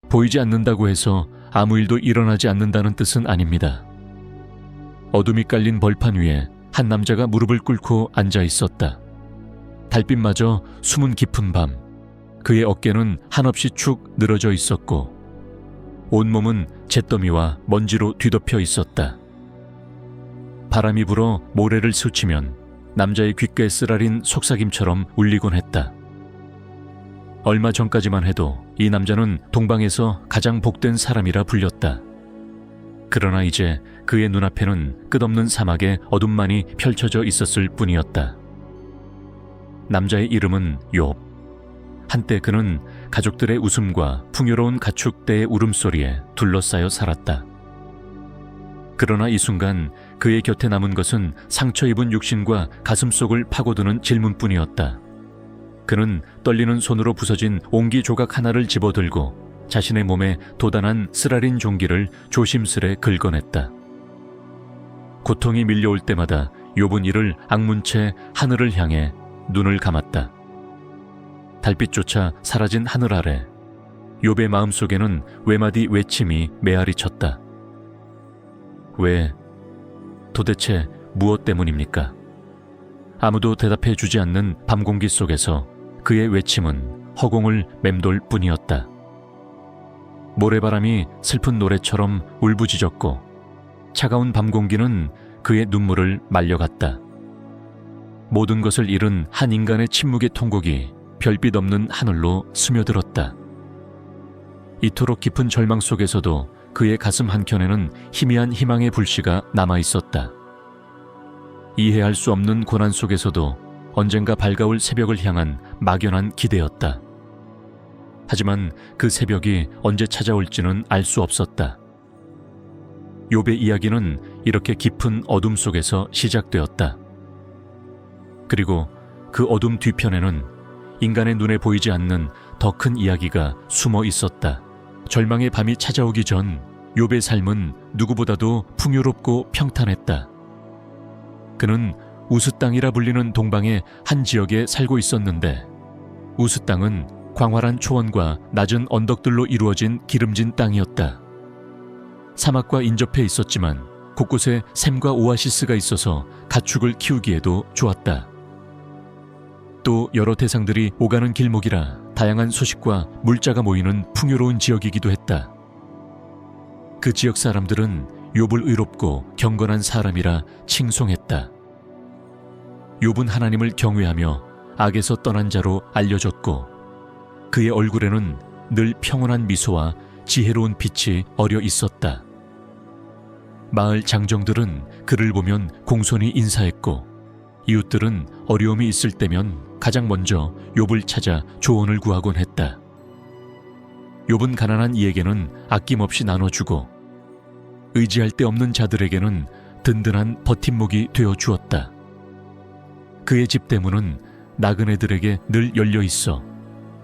보이지 않는다고 해서 아무 일도 일어나지 않는다는 뜻은 아닙니다. 어둠이 깔린 벌판 위에 한 남자가 무릎을 꿇고 앉아 있었다. 달빛마저 숨은 깊은 밤, 그의 어깨는 한없이 축 늘어져 있었고 온몸은 잿더미와 먼지로 뒤덮여 있었다. 바람이 불어 모래를 스치면 남자의 귓가에 쓰라린 속삭임처럼 울리곤 했다. 얼마 전까지만 해도 이 남자는 동방에서 가장 복된 사람이라 불렸다. 그러나 이제 그의 눈앞에는 끝없는 사막의 어둠만이 펼쳐져 있었을 뿐이었다. 남자의 이름은 욥. 한때 그는 가족들의 웃음과 풍요로운 가축대의 울음소리에 둘러싸여 살았다. 그러나 이 순간 그의 곁에 남은 것은 상처 입은 육신과 가슴속을 파고드는 질문뿐이었다. 그는 떨리는 손으로 부서진 옹기 조각 하나를 집어들고 자신의 몸에 도단한 쓰라린 종기를 조심스레 긁어냈다. 고통이 밀려올 때마다 욥은 이를 악문 채 하늘을 향해 눈을 감았다. 달빛조차 사라진 하늘 아래 욥의 마음속에는 외마디 외침이 메아리 쳤다. 왜? 도대체 무엇 때문입니까? 아무도 대답해 주지 않는 밤 공기 속에서 그의 외침은 허공을 맴돌 뿐이었다. 모래바람이 슬픈 노래처럼 울부짖었고 차가운 밤 공기는 그의 눈물을 말려갔다. 모든 것을 잃은 한 인간의 침묵의 통곡이 별빛 없는 하늘로 스며들었다. 이토록 깊은 절망 속에서도 그의 가슴 한켠에는 희미한 희망의 불씨가 남아있었다. 이해할 수 없는 고난 속에서도 언젠가 밝아올 새벽을 향한 막연한 기대였다. 하지만 그 새벽이 언제 찾아올지는 알 수 없었다. 욥의 이야기는 이렇게 깊은 어둠 속에서 시작되었다. 그리고 그 어둠 뒤편에는 인간의 눈에 보이지 않는 더 큰 이야기가 숨어 있었다. 절망의 밤이 찾아오기 전 욥의 삶은 누구보다도 풍요롭고 평탄했다. 그는 우스 땅이라 불리는 동방의 한 지역에 살고 있었는데 우스 땅은 광활한 초원과 낮은 언덕들로 이루어진 기름진 땅이었다. 사막과 인접해 있었지만 곳곳에 샘과 오아시스가 있어서 가축을 키우기에도 좋았다. 또 여러 대상들이 오가는 길목이라 다양한 소식과 물자가 모이는 풍요로운 지역이기도 했다. 그 지역 사람들은 욥을 의롭고 경건한 사람이라 칭송했다. 욥은 하나님을 경외하며 악에서 떠난 자로 알려졌고 그의 얼굴에는 늘 평온한 미소와 지혜로운 빛이 어려 있었다. 마을 장정들은 그를 보면 공손히 인사했고 이웃들은 어려움이 있을 때면 가장 먼저 욥을 찾아 조언을 구하곤 했다. 욥은 가난한 이에게는 아낌없이 나눠주고 의지할 데 없는 자들에게는 든든한 버팀목이 되어 주었다. 그의 집 대문은 나그네들에게 늘 열려 있어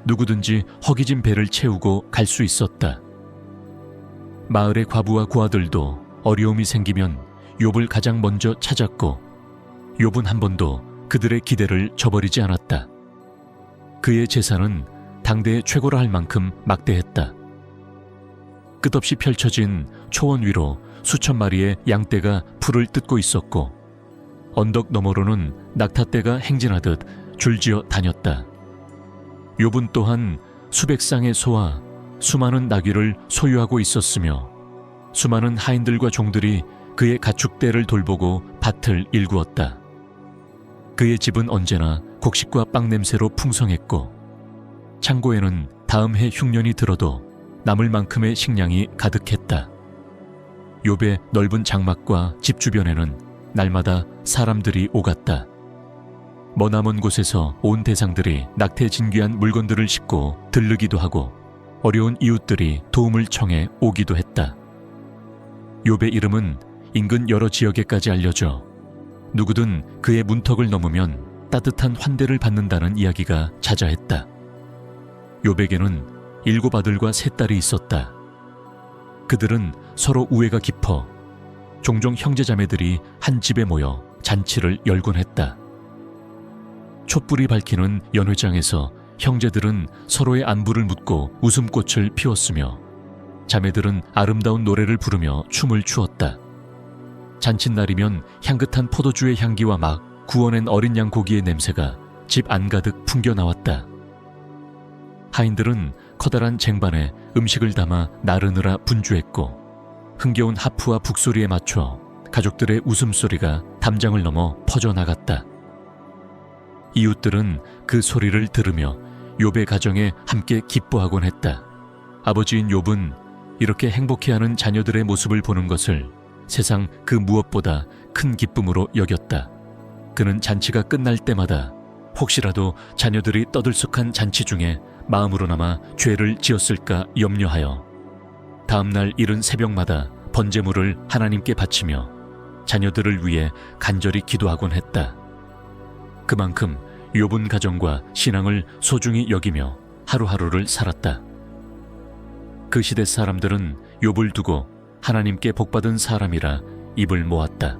누구든지 허기진 배를 채우고 갈 수 있었다. 마을의 과부와 고아들도 어려움이 생기면 욥을 가장 먼저 찾았고 욥은 한 번도 그들의 기대를 저버리지 않았다. 그의 재산은 당대의 최고라 할 만큼 막대했다. 끝없이 펼쳐진 초원 위로 수천 마리의 양떼가 풀을 뜯고 있었고 언덕 너머로는 낙타떼가 행진하듯 줄지어 다녔다. 욥은 또한 수백 쌍의 소와 수많은 나귀를 소유하고 있었으며 수많은 하인들과 종들이 그의 가축대를 돌보고 밭을 일구었다. 그의 집은 언제나 곡식과 빵 냄새로 풍성했고 창고에는 다음 해 흉년이 들어도 남을 만큼의 식량이 가득했다. 욥의 넓은 장막과 집 주변에는 날마다 사람들이 오갔다. 머나먼 곳에서 온 대상들이 낙태진귀한 물건들을 싣고 들르기도 하고 어려운 이웃들이 도움을 청해 오기도 했다. 욥의 이름은 인근 여러 지역에까지 알려져 누구든 그의 문턱을 넘으면 따뜻한 환대를 받는다는 이야기가 자자했다. 욥에게는 7 아들과 3 딸이 있었다. 그들은 서로 우애가 깊어 종종 형제자매들이 한 집에 모여 잔치를 열곤 했다. 촛불이 밝히는 연회장에서 형제들은 서로의 안부를 묻고 웃음꽃을 피웠으며 자매들은 아름다운 노래를 부르며 춤을 추었다. 잔칫날이면 향긋한 포도주의 향기와 막 구워낸 어린 양 고기의 냄새가 집 안가득 풍겨나왔다. 하인들은 커다란 쟁반에 음식을 담아 나르느라 분주했고 흥겨운 하프와 북소리에 맞춰 가족들의 웃음소리가 담장을 넘어 퍼져나갔다. 이웃들은 그 소리를 들으며 욥의 가정에 함께 기뻐하곤 했다. 아버지인 욥은 이렇게 행복해하는 자녀들의 모습을 보는 것을 세상 그 무엇보다 큰 기쁨으로 여겼다. 그는 잔치가 끝날 때마다 혹시라도 자녀들이 떠들썩한 잔치 중에 마음으로나마 죄를 지었을까 염려하여 다음날 이른 새벽마다 번제물을 하나님께 바치며 자녀들을 위해 간절히 기도하곤 했다. 그만큼 욥은 가정과 신앙을 소중히 여기며 하루하루를 살았다. 그 시대 사람들은 욥을 두고 하나님께 복받은 사람이라 입을 모았다.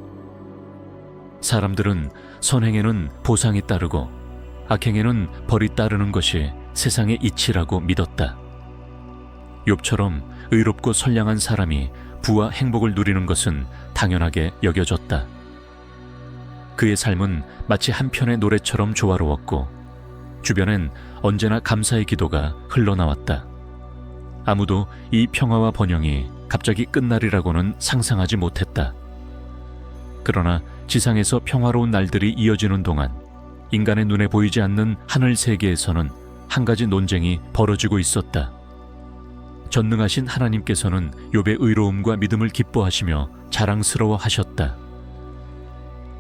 사람들은 선행에는 보상이 따르고 악행에는 벌이 따르는 것이 세상의 이치라고 믿었다. 욥처럼 의롭고 선량한 사람이 부와 행복을 누리는 것은 당연하게 여겨졌다. 그의 삶은 마치 한 편의 노래처럼 조화로웠고 주변엔 언제나 감사의 기도가 흘러나왔다. 아무도 이 평화와 번영이 갑자기 끝나리라고는 상상하지 못했다. 그러나 지상에서 평화로운 날들이 이어지는 동안 인간의 눈에 보이지 않는 하늘 세계에서는 한 가지 논쟁이 벌어지고 있었다. 전능하신 하나님께서는 욥의 의로움과 믿음을 기뻐하시며 자랑스러워하셨다.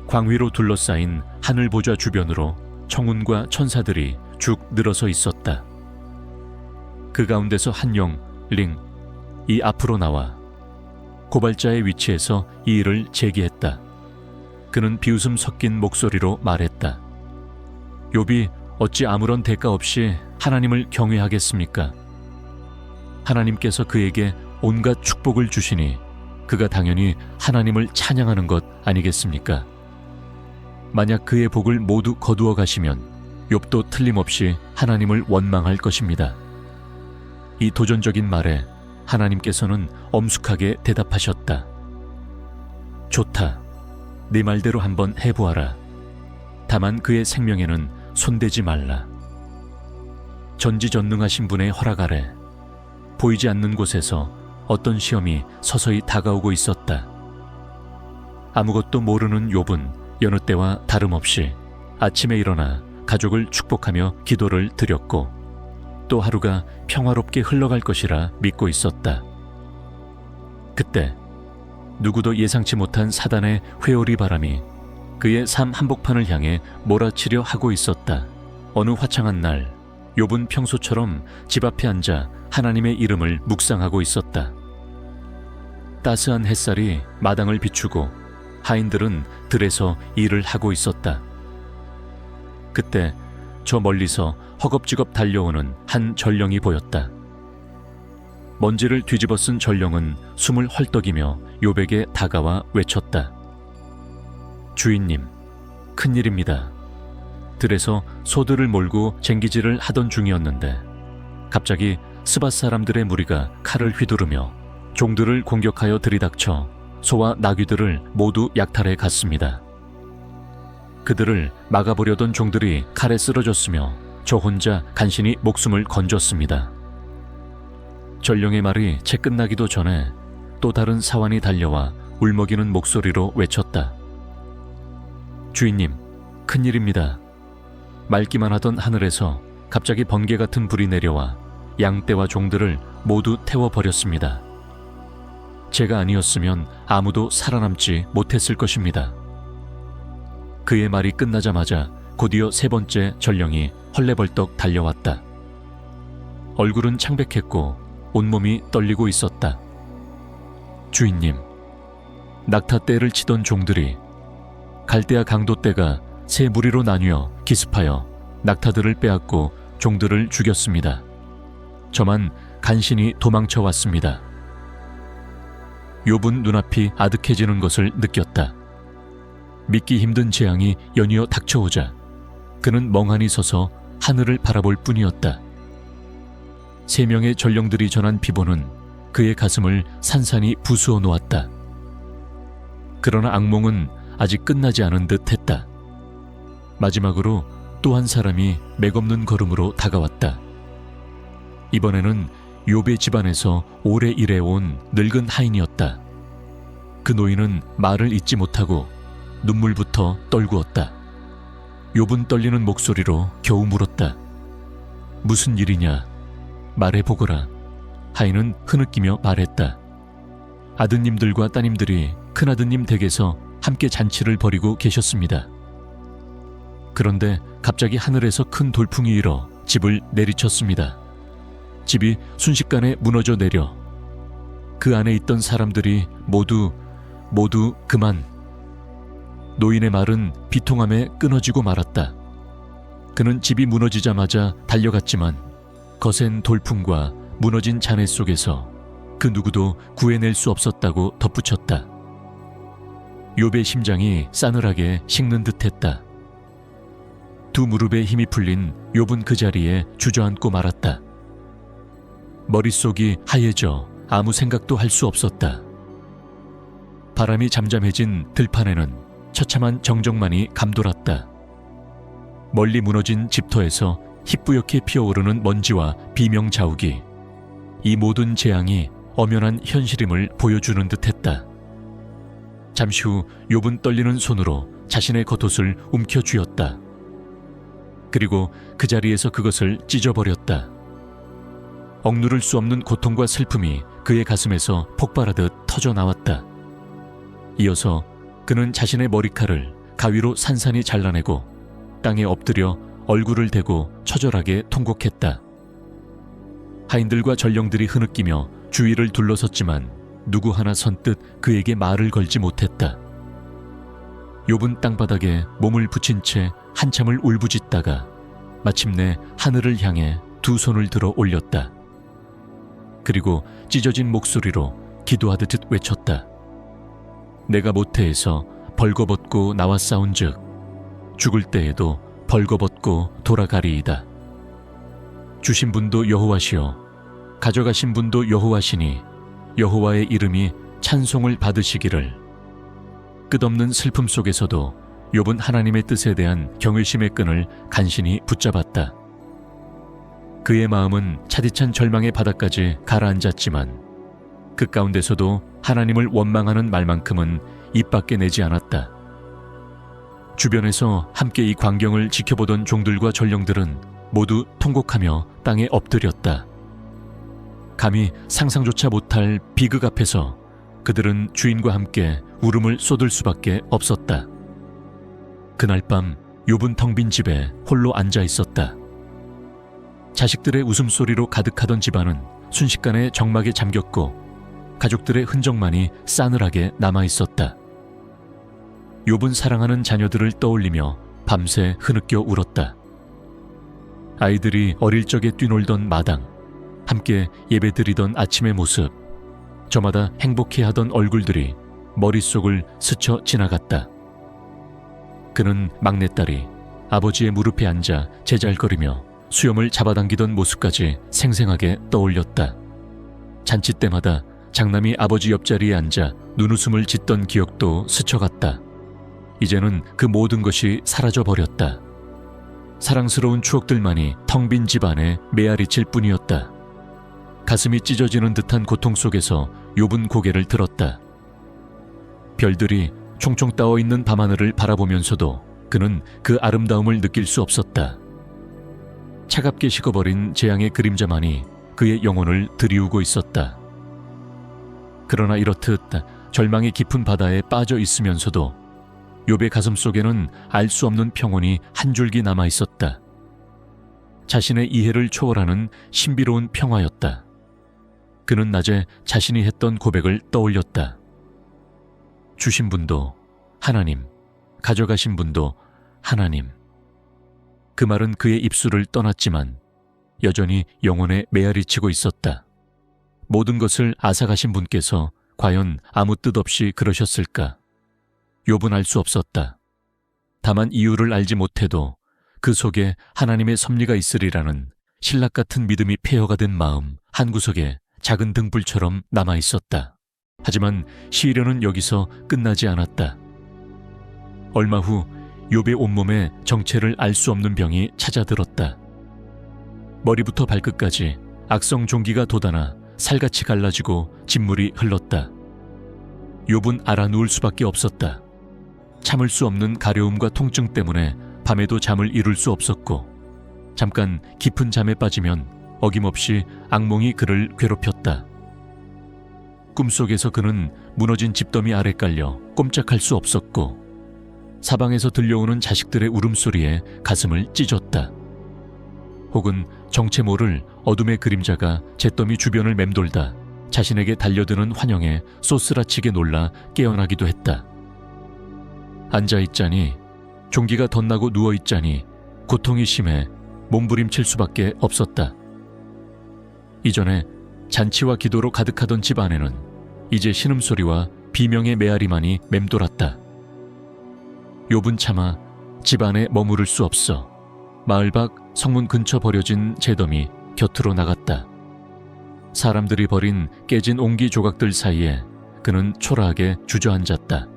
광위로 둘러싸인 하늘 보좌 주변으로 청운과 천사들이 쭉 늘어서 있었다. 그 가운데서 한 영, 이 앞으로 나와 고발자의 위치에서 이 일을 제기했다. 그는 비웃음 섞인 목소리로 말했다. 욥이 어찌 아무런 대가 없이 하나님을 경외하겠습니까? 하나님께서 그에게 온갖 축복을 주시니 그가 당연히 하나님을 찬양하는 것 아니겠습니까? 만약 그의 복을 모두 거두어 가시면 욥도 틀림없이 하나님을 원망할 것입니다. 이 도전적인 말에 하나님께서는 엄숙하게 대답하셨다. 좋다. 네 말대로 한번 해보아라. 다만 그의 생명에는 손대지 말라. 전지전능하신 분의 허락 아래 보이지 않는 곳에서 어떤 시험이 서서히 다가오고 있었다. 아무것도 모르는 욥은 여느 때와 다름없이 아침에 일어나 가족을 축복하며 기도를 드렸고 또 하루가 평화롭게 흘러갈 것이라 믿고 있었다. 그때 누구도 예상치 못한 사단의 회오리 바람이 그의 삶 한복판을 향해 몰아치려 하고 있었다. 어느 화창한 날 욥은 평소처럼 집 앞에 앉아 하나님의 이름을 묵상하고 있었다. 따스한 햇살이 마당을 비추고 하인들은 들에서 일을 하고 있었다. 그때 저 멀리서 허겁지겁 달려오는 한 전령이 보였다. 먼지를 뒤집어 쓴 전령은 숨을 헐떡이며 욥에게 다가와 외쳤다. 주인님, 큰일입니다. 들에서 소들을 몰고 쟁기질을 하던 중이었는데 갑자기 스밧 사람들의 무리가 칼을 휘두르며 종들을 공격하여 들이닥쳐 소와 나귀들을 모두 약탈해 갔습니다. 그들을 막아보려던 종들이 칼에 쓰러졌으며 저 혼자 간신히 목숨을 건졌습니다. 전령의 말이 채 끝나기도 전에 또 다른 사환이 달려와 울먹이는 목소리로 외쳤다. 주인님, 큰일입니다. 맑기만 하던 하늘에서 갑자기 번개 같은 불이 내려와 양떼와 종들을 모두 태워버렸습니다. 제가 아니었으면 아무도 살아남지 못했을 것입니다. 그의 말이 끝나자마자 곧이어 세 번째 전령이 헐레벌떡 달려왔다. 얼굴은 창백했고 온몸이 떨리고 있었다. 주인님, 낙타떼를 치던 종들이 갈대아 강도떼가 세 무리로 나뉘어 기습하여 낙타들을 빼앗고 종들을 죽였습니다. 저만 간신히 도망쳐 왔습니다. 욥은 눈앞이 아득해지는 것을 느꼈다. 믿기 힘든 재앙이 연이어 닥쳐오자 그는 멍하니 서서 하늘을 바라볼 뿐이었다. 세 명의 전령들이 전한 비보는 그의 가슴을 산산이 부수어 놓았다. 그러나 악몽은 아직 끝나지 않은 듯 했다. 마지막으로 또 한 사람이 맥없는 걸음으로 다가왔다. 이번에는 욥의 집안에서 오래 일해온 늙은 하인이었다. 그 노인은 말을 잇지 못하고 눈물부터 떨구었다. 욥은 떨리는 목소리로 겨우 물었다. 무슨 일이냐? 말해보거라. 하인은 흐느끼며 말했다. 아드님들과 따님들이 큰아드님 댁에서 함께 잔치를 벌이고 계셨습니다. 그런데 갑자기 하늘에서 큰 돌풍이 일어 집을 내리쳤습니다. 집이 순식간에 무너져 내려 그 안에 있던 사람들이 모두 그만. 노인의 말은 비통함에 끊어지고 말았다. 그는 집이 무너지자마자 달려갔지만 거센 돌풍과 무너진 잔해 속에서 그 누구도 구해낼 수 없었다고 덧붙였다. 욥의 심장이 싸늘하게 식는 듯했다. 두 무릎에 힘이 풀린 욥은 그 자리에 주저앉고 말았다. 머릿속이 하얘져 아무 생각도 할 수 없었다. 바람이 잠잠해진 들판에는 처참한 정적만이 감돌았다. 멀리 무너진 집터에서 희뿌옇게 피어오르는 먼지와 비명 자욱이 이 모든 재앙이 엄연한 현실임을 보여주는 듯했다. 잠시 후 욥은 떨리는 손으로 자신의 겉옷을 움켜쥐었다. 그리고 그 자리에서 그것을 찢어버렸다. 억누를 수 없는 고통과 슬픔이 그의 가슴에서 폭발하듯 터져나왔다. 이어서 그는 자신의 머리칼을 가위로 산산히 잘라내고 땅에 엎드려 얼굴을 대고 처절하게 통곡했다. 하인들과 전령들이 흐느끼며 주위를 둘러섰지만 누구 하나 선뜻 그에게 말을 걸지 못했다. 욥은 땅바닥에 몸을 붙인 채 한참을 울부짖다가 마침내 하늘을 향해 두 손을 들어 올렸다. 그리고 찢어진 목소리로 기도하듯 외쳤다. 내가 모태에서 벌거벗고 나와 싸운즉 죽을 때에도 벌거벗고 돌아가리이다. 주신 분도 여호와시요 가져가신 분도 여호와시니 여호와의 이름이 찬송을 받으시기를. 끝없는 슬픔 속에서도 욥은 하나님의 뜻에 대한 경외심의 끈을 간신히 붙잡았다. 그의 마음은 차디찬 절망의 바닥까지 가라앉았지만 그 가운데서도 하나님을 원망하는 말만큼은 입 밖에 내지 않았다. 주변에서 함께 이 광경을 지켜보던 종들과 전령들은 모두 통곡하며 땅에 엎드렸다. 감히 상상조차 못할 비극 앞에서 그들은 주인과 함께 울음을 쏟을 수밖에 없었다. 그날 밤 욥은 텅 빈 집에 홀로 앉아 있었다. 자식들의 웃음소리로 가득하던 집안은 순식간에 적막에 잠겼고 가족들의 흔적만이 싸늘하게 남아있었다. 욥은 사랑하는 자녀들을 떠올리며 밤새 흐느껴 울었다. 아이들이 어릴 적에 뛰놀던 마당, 함께 예배드리던 아침의 모습, 저마다 행복해하던 얼굴들이 머릿속을 스쳐 지나갔다. 그는 막내딸이 아버지의 무릎에 앉아 제잘거리며 수염을 잡아당기던 모습까지 생생하게 떠올렸다. 잔치 때마다 장남이 아버지 옆자리에 앉아 눈웃음을 짓던 기억도 스쳐갔다. 이제는 그 모든 것이 사라져버렸다. 사랑스러운 추억들만이 텅 빈 집 안에 메아리칠 뿐이었다. 가슴이 찢어지는 듯한 고통 속에서 욥은 고개를 들었다. 별들이 총총 따어있는 밤하늘을 바라보면서도 그는 그 아름다움을 느낄 수 없었다. 차갑게 식어버린 재앙의 그림자만이 그의 영혼을 드리우고 있었다. 그러나 이렇듯 절망의 깊은 바다에 빠져 있으면서도 욥의 가슴 속에는 알 수 없는 평온이 한 줄기 남아 있었다. 자신의 이해를 초월하는 신비로운 평화였다. 그는 낮에 자신이 했던 고백을 떠올렸다. 주신 분도 하나님, 가져가신 분도 하나님. 그 말은 그의 입술을 떠났지만 여전히 영혼에 메아리치고 있었다. 모든 것을 앗아가신 분께서 과연 아무 뜻 없이 그러셨을까? 욥은 알 수 없었다. 다만 이유를 알지 못해도 그 속에 하나님의 섭리가 있으리라는 신락 같은 믿음이 폐허가 된 마음 한구석에 작은 등불처럼 남아 있었다. 하지만 시련은 여기서 끝나지 않았다. 얼마 후 욥의 온몸에 정체를 알 수 없는 병이 찾아들었다. 머리부터 발끝까지 악성 종기가 돋아나 살같이 갈라지고 진물이 흘렀다. 욥은 알아 누울 수밖에 없었다. 참을 수 없는 가려움과 통증 때문에 밤에도 잠을 이룰 수 없었고, 잠깐 깊은 잠에 빠지면 어김없이 악몽이 그를 괴롭혔다. 꿈속에서 그는 무너진 집더미 아래 깔려 꼼짝할 수 없었고, 사방에서 들려오는 자식들의 울음소리에 가슴을 찢었다. 혹은 정체 모를 어둠의 그림자가 잿더미 주변을 맴돌다 자신에게 달려드는 환영에 쏘스라치게 놀라 깨어나기도 했다. 앉아있자니, 종기가 덧나고 누워있자니 고통이 심해 몸부림칠 수밖에 없었다. 이전에 잔치와 기도로 가득하던 집 안에는 이제 신음소리와 비명의 메아리만이 맴돌았다. 욥은 차마 집 안에 머무를 수 없어 마을 밖 성문 근처 버려진 잿더미 곁으로 나갔다. 사람들이 버린 깨진 옹기 조각들 사이에 그는 초라하게 주저앉았다.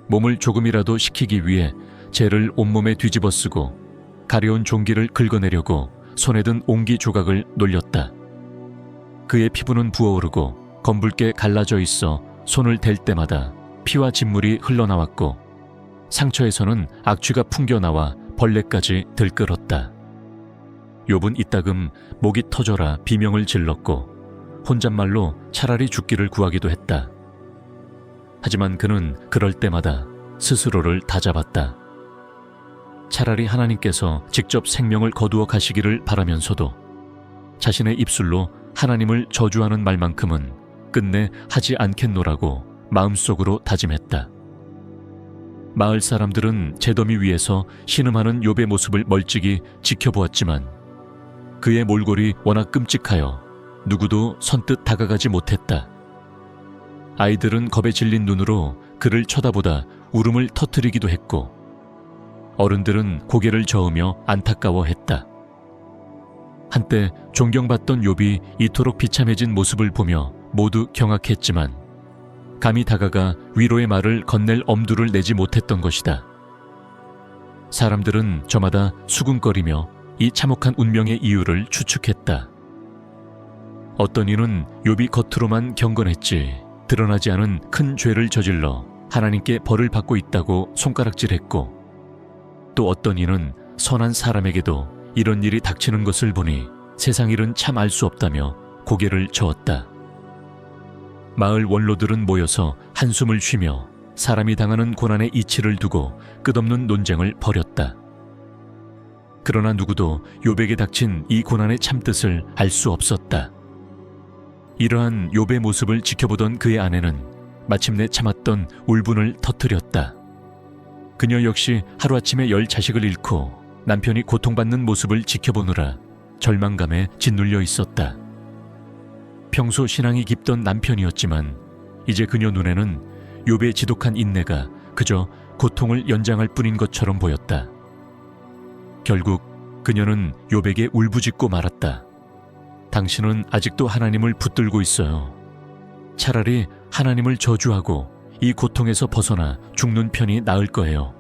몸을 조금이라도 식히기 위해 재를 온몸에 뒤집어 쓰고 가려운 종기를 긁어내려고 손에 든 옹기 조각을 놀렸다. 그의 피부는 부어오르고 검붉게 갈라져 있어 손을 댈 때마다 피와 진물이 흘러나왔고, 상처에서는 악취가 풍겨나와 벌레까지 들끓었다. 욥은 이따금 목이 터져라 비명을 질렀고 혼잣말로 차라리 죽기를 구하기도 했다. 하지만 그는 그럴 때마다 스스로를 다잡았다. 차라리 하나님께서 직접 생명을 거두어 가시기를 바라면서도 자신의 입술로 하나님을 저주하는 말만큼은 끝내 하지 않겠노라고 마음속으로 다짐했다. 마을 사람들은 잿더미 위에서 신음하는 욥의 모습을 멀찍이 지켜보았지만 그의 몰골이 워낙 끔찍하여 누구도 선뜻 다가가지 못했다. 아이들은 겁에 질린 눈으로 그를 쳐다보다 울음을 터뜨리기도 했고, 어른들은 고개를 저으며 안타까워했다. 한때 존경받던 욥이 이토록 비참해진 모습을 보며 모두 경악했지만 감히 다가가 위로의 말을 건넬 엄두를 내지 못했던 것이다. 사람들은 저마다 수군거리며 이 참혹한 운명의 이유를 추측했다. 어떤 이는 욥이 겉으로만 경건했지 드러나지 않은 큰 죄를 저질러 하나님께 벌을 받고 있다고 손가락질했고, 또 어떤 이는 선한 사람에게도 이런 일이 닥치는 것을 보니 세상 일은 참 알 수 없다며 고개를 저었다. 마을 원로들은 모여서 한숨을 쉬며 사람이 당하는 고난의 이치를 두고 끝없는 논쟁을 벌였다. 그러나 누구도 욥에게 닥친 이 고난의 참뜻을 알 수 없었다. 이러한 욥의 모습을 지켜보던 그의 아내는 마침내 참았던 울분을 터뜨렸다. 그녀 역시 하루아침에 10 자식을 잃고 남편이 고통받는 모습을 지켜보느라 절망감에 짓눌려 있었다. 평소 신앙이 깊던 남편이었지만 이제 그녀 눈에는 욥의 지독한 인내가 그저 고통을 연장할 뿐인 것처럼 보였다. 결국 그녀는 욥에게 울부짖고 말았다. 당신은 아직도 하나님을 붙들고 있어요. 차라리 하나님을 저주하고 이 고통에서 벗어나 죽는 편이 나을 거예요.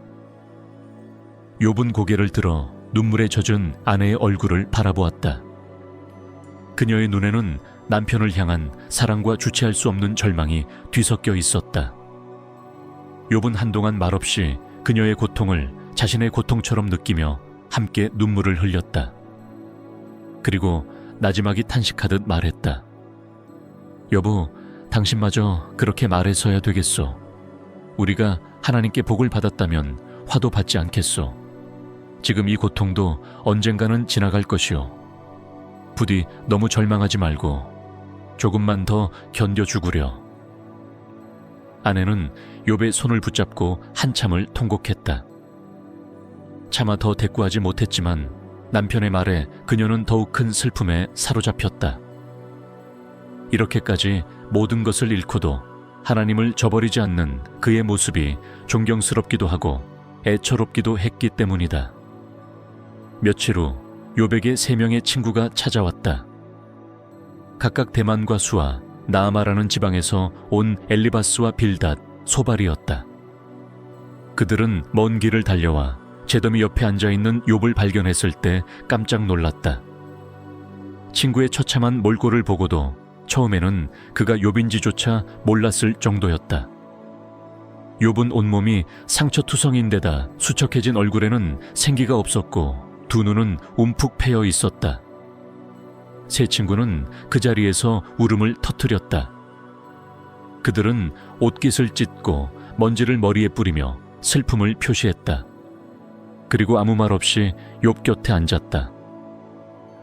욥은 고개를 들어 눈물에 젖은 아내의 얼굴을 바라보았다. 그녀의 눈에는 남편을 향한 사랑과 주체할 수 없는 절망이 뒤섞여 있었다. 욥은 한동안 말없이 그녀의 고통을 자신의 고통처럼 느끼며 함께 눈물을 흘렸다. 그리고 나지막이 탄식하듯 말했다. 여보, 당신마저 그렇게 말해서야 되겠소. 우리가 하나님께 복을 받았다면 화도 받지 않겠소. 지금 이 고통도 언젠가는 지나갈 것이오. 부디 너무 절망하지 말고 조금만 더 견뎌주구려. 아내는 욥의 손을 붙잡고 한참을 통곡했다. 차마 더 대꾸하지 못했지만 남편의 말에 그녀는 더욱 큰 슬픔에 사로잡혔다. 이렇게까지 모든 것을 잃고도 하나님을 저버리지 않는 그의 모습이 존경스럽기도 하고 애처롭기도 했기 때문이다. 며칠 후 욥에게 3명의 친구가 찾아왔다. 각각 대만과 수아, 나아마라는 지방에서 온 엘리바스와 빌닷, 소발이었다. 그들은 먼 길을 달려와 제더미 옆에 앉아있는 욥을 발견했을 때 깜짝 놀랐다. 친구의 처참한 몰골을 보고도 처음에는 그가 욥인지조차 몰랐을 정도였다. 욥은 온몸이 상처투성인데다 수척해진 얼굴에는 생기가 없었고 두 눈은 움푹 패여 있었다. 세 친구는 그 자리에서 울음을 터뜨렸다. 그들은 옷깃을 찢고 먼지를 머리에 뿌리며 슬픔을 표시했다. 그리고 아무 말 없이 욥 곁에 앉았다.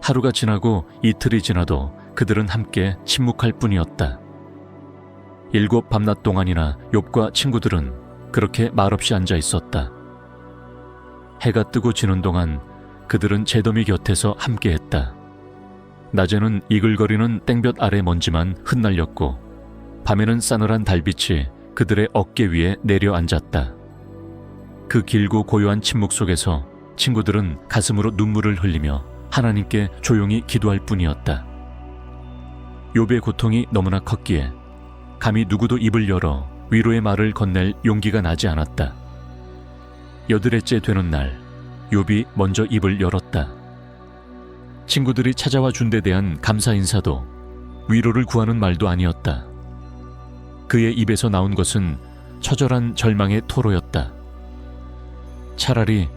하루가 지나고 이틀이 지나도 그들은 함께 침묵할 뿐이었다. 7 밤낮 동안이나 욥과 친구들은 그렇게 말없이 앉아 있었다. 해가 뜨고 지는 동안 그들은 제더미 곁에서 함께했다. 낮에는 이글거리는 땡볕 아래 먼지만 흩날렸고 밤에는 싸늘한 달빛이 그들의 어깨 위에 내려앉았다. 그 길고 고요한 침묵 속에서 친구들은 가슴으로 눈물을 흘리며 하나님께 조용히 기도할 뿐이었다. 욥의 고통이 너무나 컸기에 감히 누구도 입을 열어 위로의 말을 건넬 용기가 나지 않았다. 8일째 되는 날 욥이 먼저 입을 열었다. 친구들이 찾아와 준 데 대한 감사 인사도 위로를 구하는 말도 아니었다. 그의 입에서 나온 것은 처절한 절망의 토로였다. 차라리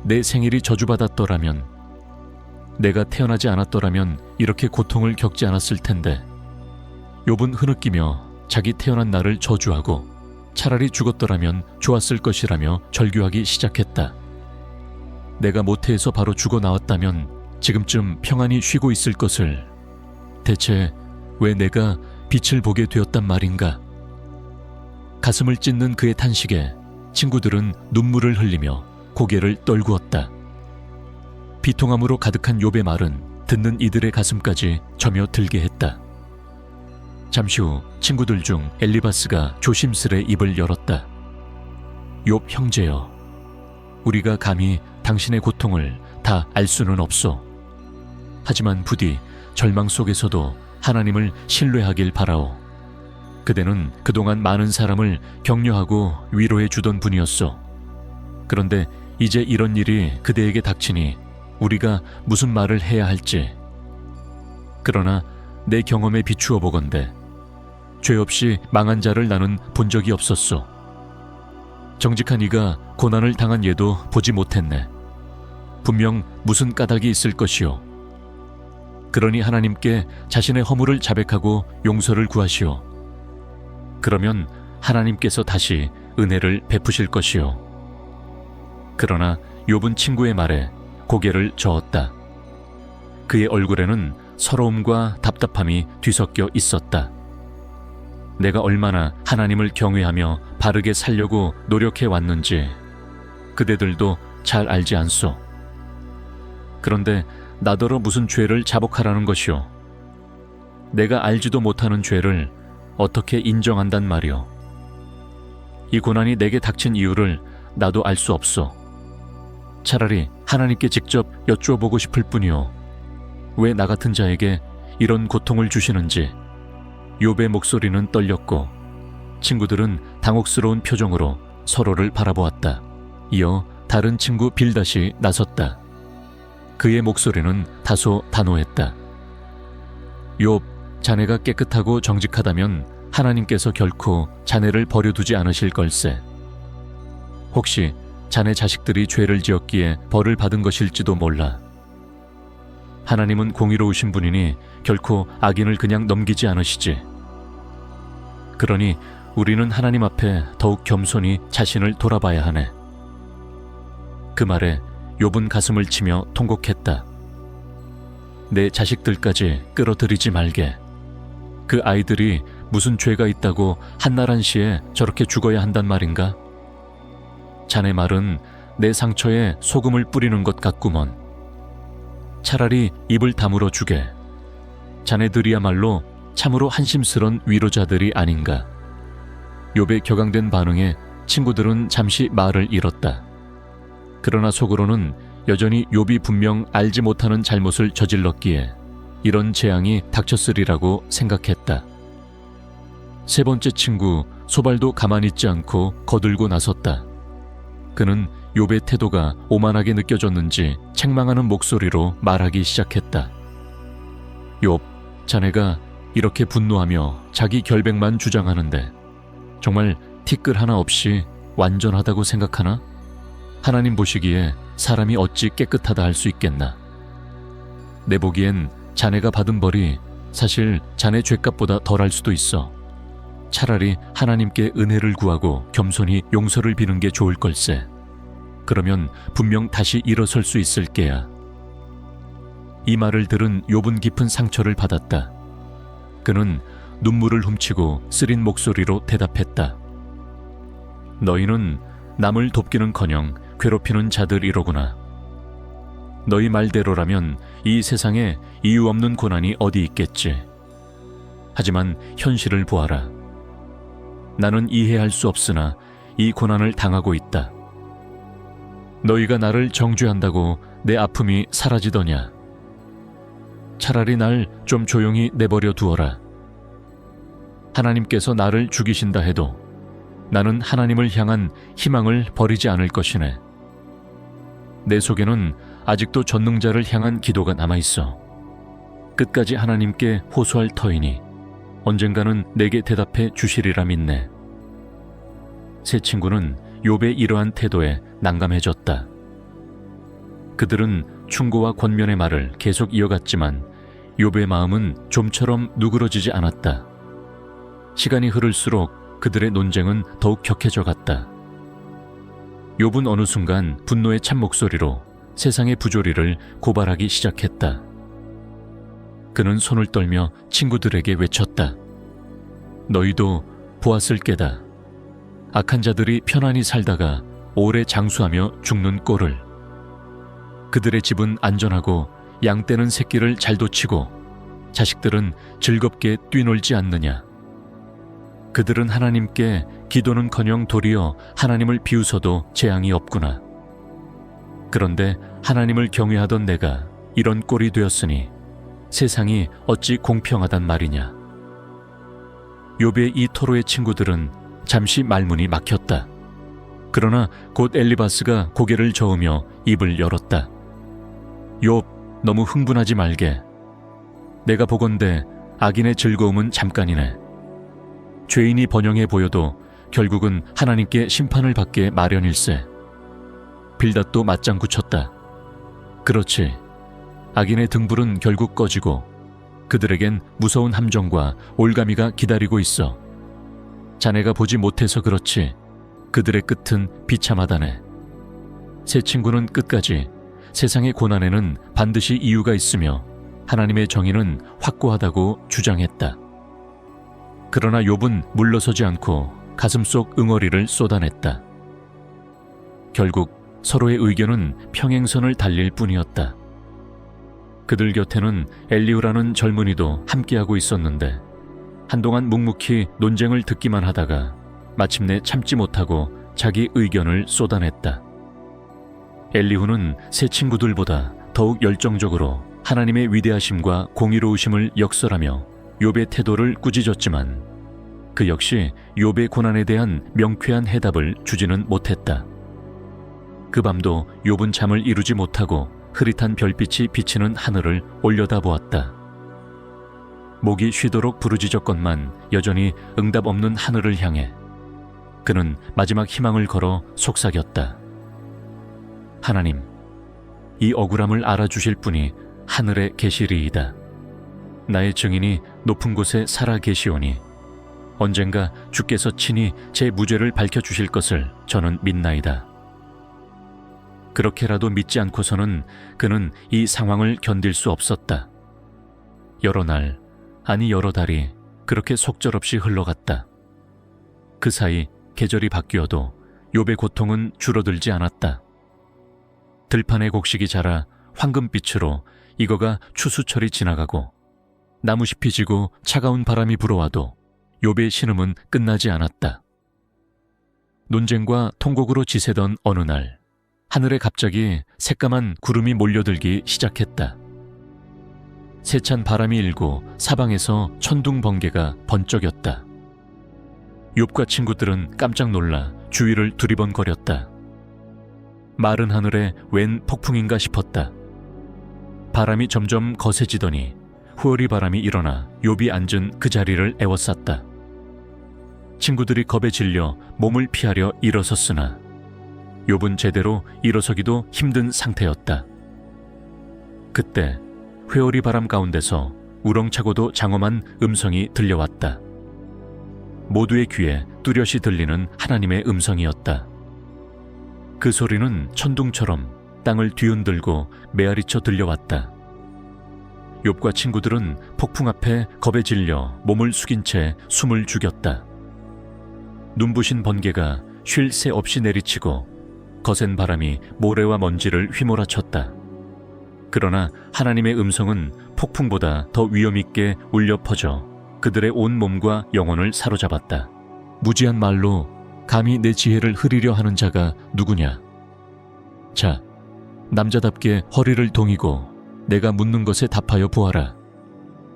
내 생일이 저주받았더라면, 내가 태어나지 않았더라면 이렇게 고통을 겪지 않았을 텐데. 욥은 흐느끼며 자기 태어난 날을 저주하고 차라리 죽었더라면 좋았을 것이라며 절규하기 시작했다. 내가 모태에서 바로 죽어 나왔다면 지금쯤 평안히 쉬고 있을 것을, 대체 왜 내가 빛을 보게 되었단 말인가? 가슴을 찢는 그의 탄식에 친구들은 눈물을 흘리며 고개를 떨구었다. 비통함으로 가득한 욥의 말은 듣는 이들의 가슴까지 저며들게 했다. 잠시 후 친구들 중 엘리바스가 조심스레 입을 열었다. 욥 형제여, 우리가 감히 당신의 고통을 다 알 수는 없소. 하지만 부디 절망 속에서도 하나님을 신뢰하길 바라오. 그대는 그동안 많은 사람을 격려하고 위로해 주던 분이었소. 그런데 이제 이런 일이 그대에게 닥치니 우리가 무슨 말을 해야 할지. 그러나 내 경험에 비추어 보건대 죄 없이 망한 자를 나는 본 적이 없었소. 정직한 이가 고난을 당한 예도 보지 못했네. 분명 무슨 까닭이 있을 것이오. 그러니 하나님께 자신의 허물을 자백하고 용서를 구하시오. 그러면 하나님께서 다시 은혜를 베푸실 것이오. 그러나 욥은 친구의 말에 고개를 저었다. 그의 얼굴에는 서러움과 답답함이 뒤섞여 있었다. 내가 얼마나 하나님을 경외하며 바르게 살려고 노력해 왔는지 그대들도 잘 알지 않소. 그런데 나더러 무슨 죄를 자복하라는 것이오. 내가 알지도 못하는 죄를 어떻게 인정한단 말이오. 이 고난이 내게 닥친 이유를 나도 알 수 없소. 차라리 하나님께 직접 여쭈어보고 싶을 뿐이오. 왜 나 같은 자에게 이런 고통을 주시는지. 욥의 목소리는 떨렸고 친구들은 당혹스러운 표정으로 서로를 바라보았다. 이어 다른 친구 빌닷이 나섰다. 그의 목소리는 다소 단호했다. 욥, 자네가 깨끗하고 정직하다면 하나님께서 결코 자네를 버려두지 않으실 걸세. 혹시 자네 자식들이 죄를 지었기에 벌을 받은 것일지도 몰라. 하나님은 공의로우신 분이니 결코 악인을 그냥 넘기지 않으시지. 그러니 우리는 하나님 앞에 더욱 겸손히 자신을 돌아봐야 하네. 그 말에 욥은 가슴을 치며 통곡했다. 내 자식들까지 끌어들이지 말게. 그 아이들이 무슨 죄가 있다고 한날 한시에 저렇게 죽어야 한단 말인가? 자네 말은 내 상처에 소금을 뿌리는 것 같구먼. 차라리 입을 다물어 주게. 자네들이야말로 참으로 한심스런 위로자들이 아닌가. 욥의 격앙된 반응에 친구들은 잠시 말을 잃었다. 그러나 속으로는 여전히 욥이 분명 알지 못하는 잘못을 저질렀기에 이런 재앙이 닥쳤으리라고 생각했다. 세 번째 친구 소발도 가만히 있지 않고 거들고 나섰다. 그는 욥의 태도가 오만하게 느껴졌는지 책망하는 목소리로 말하기 시작했다. 욥, 자네가 이렇게 분노하며 자기 결백만 주장하는데 정말 티끌 하나 없이 완전하다고 생각하나? 하나님 보시기에 사람이 어찌 깨끗하다 할 수 있겠나? 내 보기엔 자네가 받은 벌이 사실 자네 죄값보다 덜할 수도 있어. 차라리 하나님께 은혜를 구하고 겸손히 용서를 비는 게 좋을 걸세. 그러면 분명 다시 일어설 수 있을 게야. 이 말을 들은 욥은 깊은 상처를 받았다. 그는 눈물을 훔치고 쓰린 목소리로 대답했다. 너희는 남을 돕기는커녕 괴롭히는 자들이로구나. 너희 말대로라면 이 세상에 이유 없는 고난이 어디 있겠지. 하지만 현실을 보아라. 나는 이해할 수 없으나 이 고난을 당하고 있다. 너희가 나를 정죄한다고 내 아픔이 사라지더냐? 차라리 날 좀 조용히 내버려 두어라. 하나님께서 나를 죽이신다 해도 나는 하나님을 향한 희망을 버리지 않을 것이네. 내 속에는 아직도 전능자를 향한 기도가 남아있어. 끝까지 하나님께 호소할 터이니 언젠가는 내게 대답해 주시리라 믿네. 세 친구는 욥의 이러한 태도에 난감해졌다. 그들은 충고와 권면의 말을 계속 이어갔지만 욥의 마음은 좀처럼 누그러지지 않았다. 시간이 흐를수록 그들의 논쟁은 더욱 격해져 갔다. 욥은 어느 순간 분노의 찬 목소리로 세상의 부조리를 고발하기 시작했다. 그는 손을 떨며 친구들에게 외쳤다. 너희도 보았을 게다. 악한 자들이 편안히 살다가 오래 장수하며 죽는 꼴을. 그들의 집은 안전하고 양떼는 새끼를 잘 돋치고 자식들은 즐겁게 뛰놀지 않느냐. 그들은 하나님께 기도는커녕 도리어 하나님을 비웃어도 재앙이 없구나. 그런데 하나님을 경외하던 내가 이런 꼴이 되었으니 세상이 어찌 공평하단 말이냐. 욥의 이 토로의 친구들은 잠시 말문이 막혔다. 그러나 곧 엘리바스가 고개를 저으며 입을 열었다. 욥, 너무 흥분하지 말게. 내가 보건대 악인의 즐거움은 잠깐이네. 죄인이 번영해 보여도 결국은 하나님께 심판을 받게 마련일세. 빌닷도 맞장구 쳤다. 그렇지. 악인의 등불은 결국 꺼지고 그들에겐 무서운 함정과 올가미가 기다리고 있어. 자네가 보지 못해서 그렇지 그들의 끝은 비참하다네. 세 친구는 끝까지 세상의 고난에는 반드시 이유가 있으며 하나님의 정의는 확고하다고 주장했다. 그러나 욥은 물러서지 않고 가슴속 응어리를 쏟아냈다. 결국 서로의 의견은 평행선을 달릴 뿐이었다. 그들 곁에는 엘리후라는 젊은이도 함께하고 있었는데 한동안 묵묵히 논쟁을 듣기만 하다가 마침내 참지 못하고 자기 의견을 쏟아냈다. 엘리후는 세 친구들보다 더욱 열정적으로 하나님의 위대하심과 공의로우심을 역설하며 욥의 태도를 꾸짖었지만 그 역시 욥의 고난에 대한 명쾌한 해답을 주지는 못했다. 그 밤도 욥은 잠을 이루지 못하고 흐릿한 별빛이 비치는 하늘을 올려다보았다. 목이 쉬도록 부르짖었건만 여전히 응답 없는 하늘을 향해 그는 마지막 희망을 걸어 속삭였다. 하나님, 이 억울함을 알아주실 분이 하늘에 계시리이다. 나의 증인이 높은 곳에 살아 계시오니 언젠가 주께서 친히 제 무죄를 밝혀주실 것을 저는 믿나이다. 그렇게라도 믿지 않고서는 그는 이 상황을 견딜 수 없었다. 여러 날, 아니 여러 달이 그렇게 속절없이 흘러갔다. 그 사이 계절이 바뀌어도 욥의 고통은 줄어들지 않았다. 들판의 곡식이 자라 황금빛으로 익어가 추수철이 지나가고 나무잎이 지고 차가운 바람이 불어와도 욥의 신음은 끝나지 않았다. 논쟁과 통곡으로 지새던 어느 날 하늘에 갑자기 새까만 구름이 몰려들기 시작했다. 세찬 바람이 일고 사방에서 천둥 번개가 번쩍였다. 욥과 친구들은 깜짝 놀라 주위를 두리번거렸다. 마른 하늘에 웬 폭풍인가 싶었다. 바람이 점점 거세지더니 후월이 바람이 일어나 욥이 앉은 그 자리를 에워쌌다. 친구들이 겁에 질려 몸을 피하려 일어섰으나 욥은 제대로 일어서기도 힘든 상태였다. 그때 회오리 바람 가운데서 우렁차고도 장엄한 음성이 들려왔다. 모두의 귀에 뚜렷이 들리는 하나님의 음성이었다. 그 소리는 천둥처럼 땅을 뒤흔들고 메아리쳐 들려왔다. 욥과 친구들은 폭풍 앞에 겁에 질려 몸을 숙인 채 숨을 죽였다. 눈부신 번개가 쉴 새 없이 내리치고 거센 바람이 모래와 먼지를 휘몰아쳤다. 그러나 하나님의 음성은 폭풍보다 더 위엄있게 울려 퍼져 그들의 온 몸과 영혼을 사로잡았다. 무지한 말로 감히 내 지혜를 흐리려 하는 자가 누구냐? 자, 남자답게 허리를 동이고 내가 묻는 것에 답하여 보아라.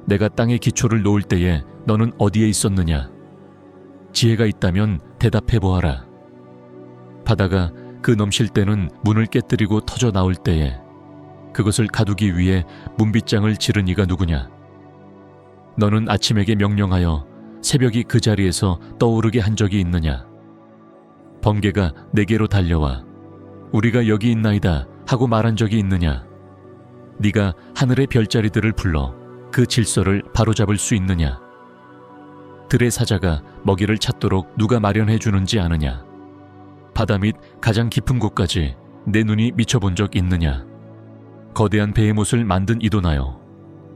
내가 땅의 기초를 놓을 때에 너는 어디에 있었느냐? 지혜가 있다면 대답해 보아라. 바다가 그 넘칠 때는 문을 깨뜨리고 터져 나올 때에 그것을 가두기 위해 문빗장을 지른 이가 누구냐? 너는 아침에게 명령하여 새벽이 그 자리에서 떠오르게 한 적이 있느냐? 번개가 내게로 달려와 우리가 여기 있나이다 하고 말한 적이 있느냐? 네가 하늘의 별자리들을 불러 그 질서를 바로잡을 수 있느냐? 들의 사자가 먹이를 찾도록 누가 마련해 주는지 아느냐? 바다 밑 가장 깊은 곳까지 내 눈이 미쳐본 적 있느냐? 거대한 베헤못을 만든 이도나여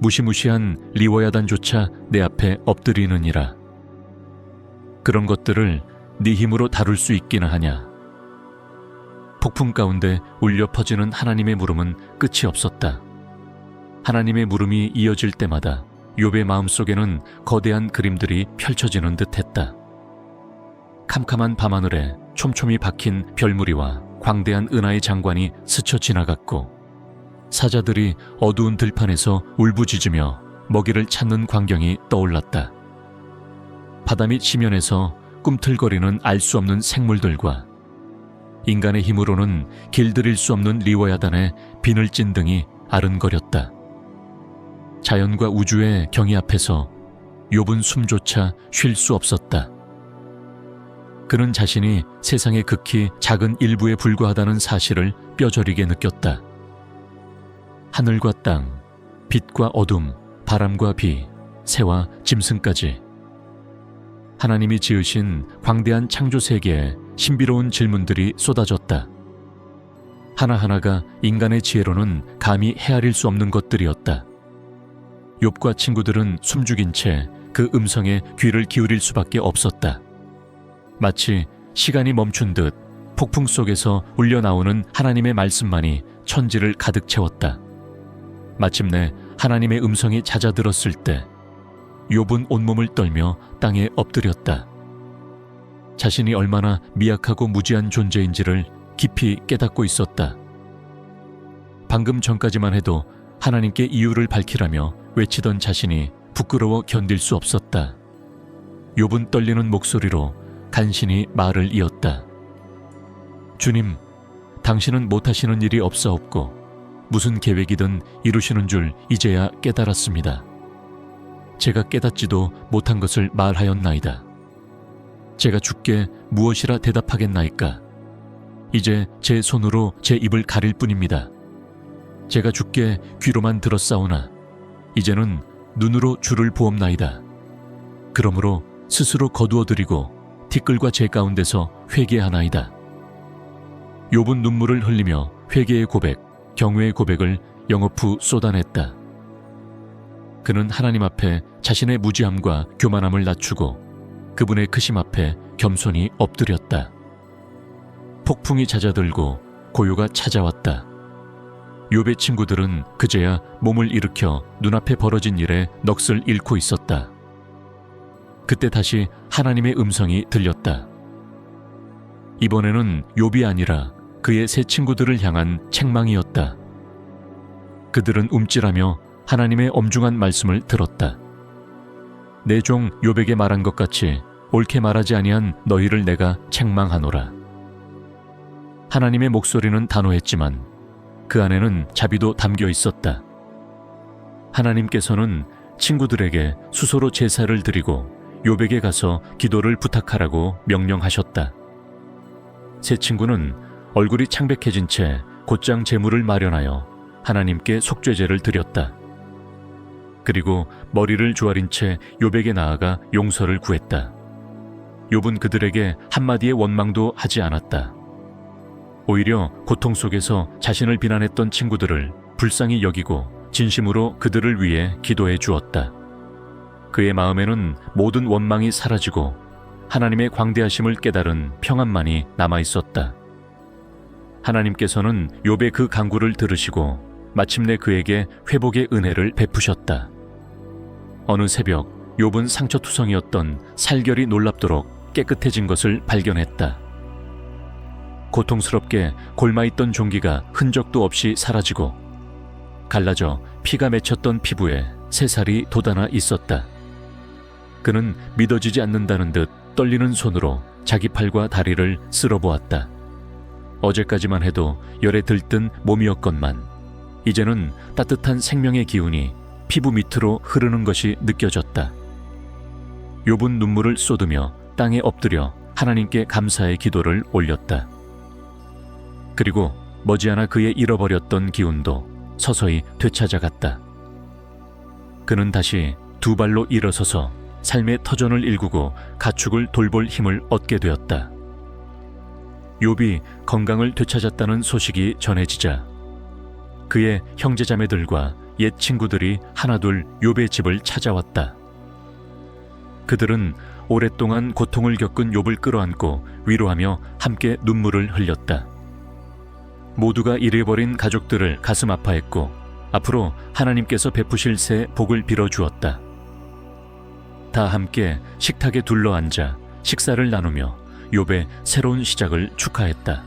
무시무시한 리워야단조차 내 앞에 엎드리느니라. 그런 것들을 네 힘으로 다룰 수 있기나 하냐? 폭풍 가운데 울려 퍼지는 하나님의 물음은 끝이 없었다. 하나님의 물음이 이어질 때마다 욥의 마음속에는 거대한 그림들이 펼쳐지는 듯했다. 캄캄한 밤하늘에 촘촘히 박힌 별무리와 광대한 은하의 장관이 스쳐 지나갔고 사자들이 어두운 들판에서 울부짖으며 먹이를 찾는 광경이 떠올랐다. 바다 밑 시면에서 꿈틀거리는 알 수 없는 생물들과 인간의 힘으로는 길들일 수 없는 리워야단의 비늘진 등이 아른거렸다. 자연과 우주의 경이 앞에서 욥은 숨조차 쉴 수 없었다. 그는 자신이 세상의 극히 작은 일부에 불과하다는 사실을 뼈저리게 느꼈다. 하늘과 땅, 빛과 어둠, 바람과 비, 새와 짐승까지 하나님이 지으신 광대한 창조 세계에 신비로운 질문들이 쏟아졌다. 하나하나가 인간의 지혜로는 감히 헤아릴 수 없는 것들이었다. 욥과 친구들은 숨죽인 채 그 음성에 귀를 기울일 수밖에 없었다. 마치 시간이 멈춘 듯 폭풍 속에서 울려나오는 하나님의 말씀만이 천지를 가득 채웠다. 마침내 하나님의 음성이 잦아들었을 때 욥은 온몸을 떨며 땅에 엎드렸다. 자신이 얼마나 미약하고 무지한 존재인지를 깊이 깨닫고 있었다. 방금 전까지만 해도 하나님께 이유를 밝히라며 외치던 자신이 부끄러워 견딜 수 없었다. 욥은 떨리는 목소리로 간신히 말을 이었다. 주님, 당신은 못하시는 일이 없사옵고 무슨 계획이든 이루시는 줄 이제야 깨달았습니다. 제가 깨닫지도 못한 것을 말하였나이다. 제가 주께 무엇이라 대답하겠나이까? 이제 제 손으로 제 입을 가릴 뿐입니다. 제가 주께 귀로만 들었사오나 이제는 눈으로 주를 보옵나이다. 그러므로 스스로 거두어드리고 티끌과 재 가운데서 회개하나이다. 욥은 눈물을 흘리며 회개의 고백, 경외의 고백을 영어푸 쏟아냈다. 그는 하나님 앞에 자신의 무지함과 교만함을 낮추고 그분의 크심 앞에 겸손히 엎드렸다. 폭풍이 잦아들고 고요가 찾아왔다. 욥의 친구들은 그제야 몸을 일으켜 눈앞에 벌어진 일에 넋을 잃고 있었다. 그때 다시 하나님의 음성이 들렸다. 이번에는 욥이 아니라 그의 세 친구들을 향한 책망이었다. 그들은 움찔하며 하나님의 엄중한 말씀을 들었다. 내 종 욥에게 말한 것 같이 옳게 말하지 아니한 너희를 내가 책망하노라. 하나님의 목소리는 단호했지만 그 안에는 자비도 담겨 있었다. 하나님께서는 친구들에게 수소로 제사를 드리고 욥에게 가서 기도를 부탁하라고 명령하셨다. 세 친구는 얼굴이 창백해진 채 곧장 제물을 마련하여 하나님께 속죄제를 드렸다. 그리고 머리를 조아린 채 욥에게 나아가 용서를 구했다. 욥은 그들에게 한마디의 원망도 하지 않았다. 오히려 고통 속에서 자신을 비난했던 친구들을 불쌍히 여기고 진심으로 그들을 위해 기도해 주었다. 그의 마음에는 모든 원망이 사라지고 하나님의 광대하심을 깨달은 평안만이 남아 있었다. 하나님께서는 욥의 그 간구를 들으시고 마침내 그에게 회복의 은혜를 베푸셨다. 어느 새벽 욥은 상처투성이었던 살결이 놀랍도록 깨끗해진 것을 발견했다. 고통스럽게 골마있던 종기가 흔적도 없이 사라지고 갈라져 피가 맺혔던 피부에 새살이 돋아나 있었다. 그는 믿어지지 않는다는 듯 떨리는 손으로 자기 팔과 다리를 쓸어보았다. 어제까지만 해도 열에 들뜬 몸이었건만 이제는 따뜻한 생명의 기운이 피부 밑으로 흐르는 것이 느껴졌다. 욥은 눈물을 쏟으며 땅에 엎드려 하나님께 감사의 기도를 올렸다. 그리고 머지않아 그의 잃어버렸던 기운도 서서히 되찾아갔다. 그는 다시 두 발로 일어서서 삶의 터전을 일구고 가축을 돌볼 힘을 얻게 되었다. 욥이 건강을 되찾았다는 소식이 전해지자 그의 형제자매들과 옛 친구들이 하나둘 욥의 집을 찾아왔다. 그들은 오랫동안 고통을 겪은 욥을 끌어안고 위로하며 함께 눈물을 흘렸다. 모두가 잃어버린 가족들을 가슴 아파했고 앞으로 하나님께서 베푸실 새 복을 빌어주었다. 다 함께 식탁에 둘러앉아 식사를 나누며 욥의 새로운 시작을 축하했다.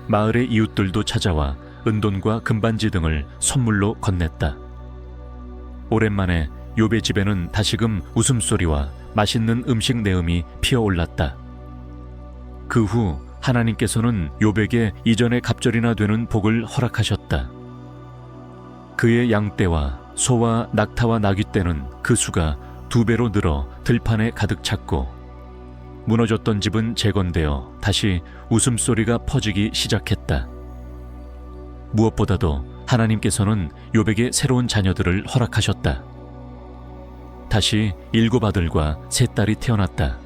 마을의 이웃들도 찾아와 은돈과 금반지 등을 선물로 건넸다. 오랜만에 욥의 집에는 다시금 웃음소리와 맛있는 음식 내음이 피어올랐다. 그 후 하나님께서는 욥에게 이전의 갑절이나 되는 복을 허락하셨다. 그의 양떼와 소와 낙타와 나귀떼는 그 수가 2배로 늘어 들판에 가득 찼고 무너졌던 집은 재건되어 다시 웃음소리가 퍼지기 시작했다. 무엇보다도 하나님께서는 욥에게 새로운 자녀들을 허락하셨다. 다시 7 아들과 3 딸이 태어났다.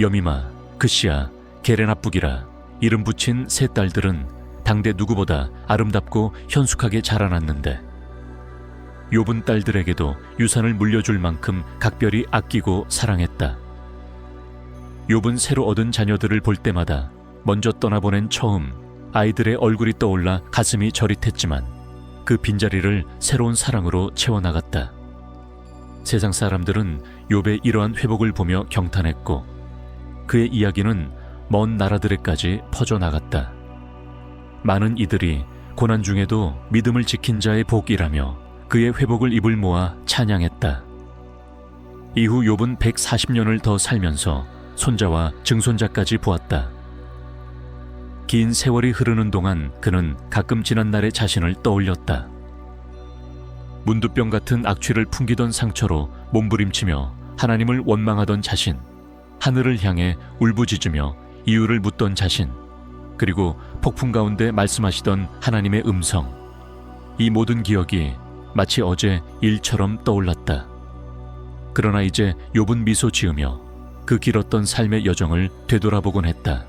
여미마, 그시야, 게레나쁘기라 이름 붙인 3 딸들은 당대 누구보다 아름답고 현숙하게 자라났는데 욥은 딸들에게도 유산을 물려줄 만큼 각별히 아끼고 사랑했다. 욥은 새로 얻은 자녀들을 볼 때마다 먼저 떠나보낸 처음 아이들의 얼굴이 떠올라 가슴이 저릿했지만 그 빈자리를 새로운 사랑으로 채워나갔다. 세상 사람들은 욥의 이러한 회복을 보며 경탄했고 그의 이야기는 먼 나라들에까지 퍼져나갔다. 많은 이들이 고난 중에도 믿음을 지킨 자의 복이라며 그의 회복을 입을 모아 찬양했다. 이후 욥은 140년을 더 살면서 손자와 증손자까지 보았다. 긴 세월이 흐르는 동안 그는 가끔 지난날의 자신을 떠올렸다. 문두병 같은 악취를 풍기던 상처로 몸부림치며 하나님을 원망하던 자신, 하늘을 향해 울부짖으며 이유를 묻던 자신, 그리고 폭풍 가운데 말씀하시던 하나님의 음성, 이 모든 기억이 마치 어제 일처럼 떠올랐다. 그러나 이제 욥은 미소 지으며 그 길었던 삶의 여정을 되돌아보곤 했다.